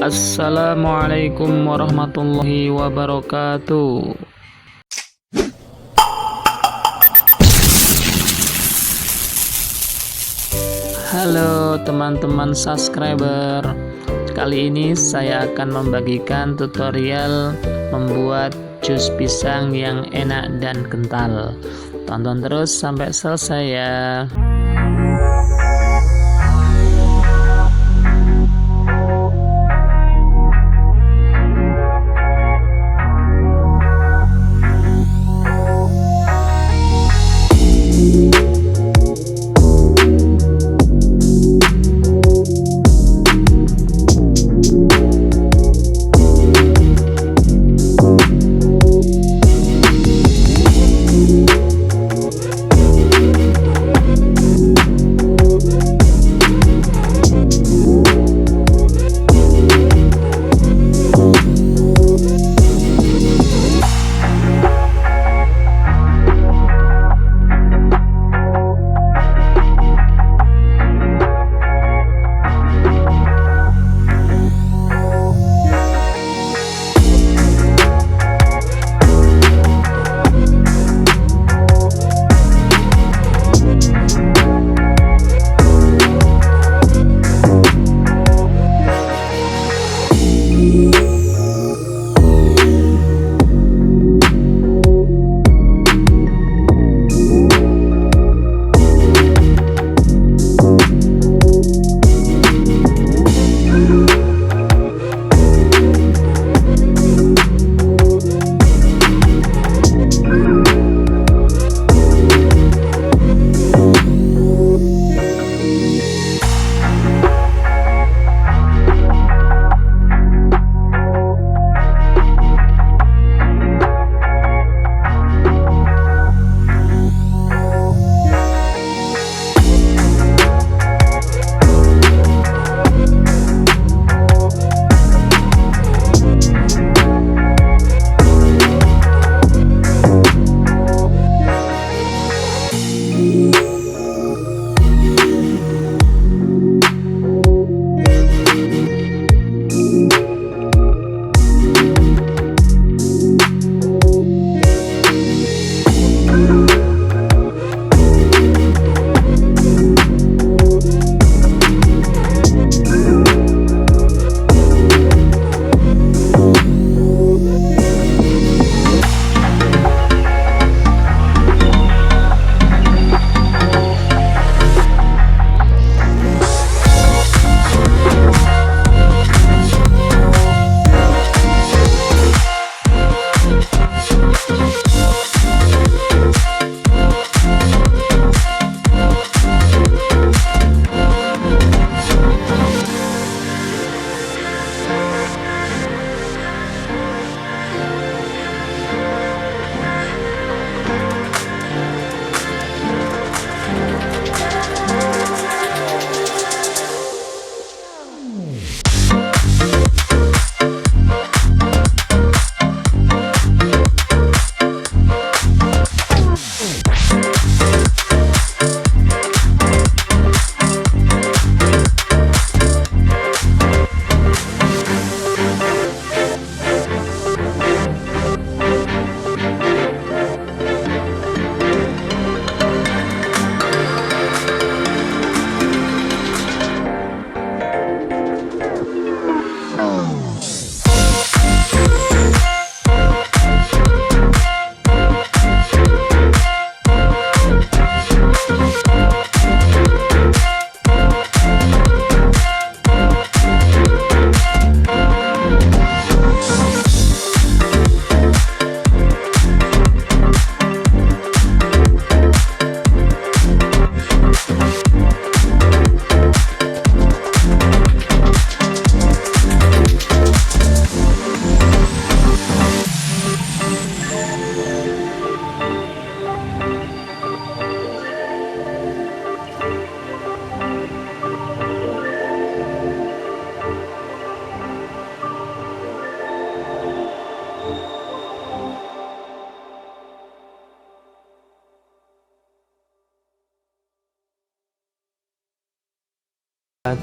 Assalamualaikum warahmatullahi wabarakatuh. Halo teman-teman subscriber. Kali ini saya akan membagikan tutorial membuat jus pisang yang enak dan kental. Tonton terus sampai selesai ya.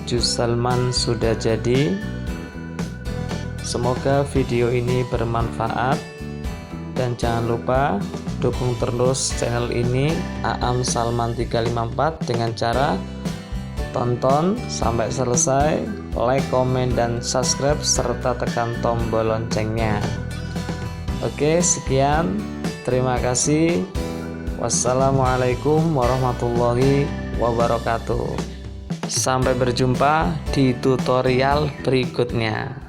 Jus salman sudah jadi. Semoga video ini bermanfaat, dan jangan lupa dukung terus channel ini Aam Salman 354 dengan cara tonton sampai selesai, like, komen, dan subscribe serta tekan tombol loncengnya. Oke, sekian. Terima kasih. Wassalamualaikum warahmatullahi wabarakatuh. Sampai berjumpa di tutorial berikutnya.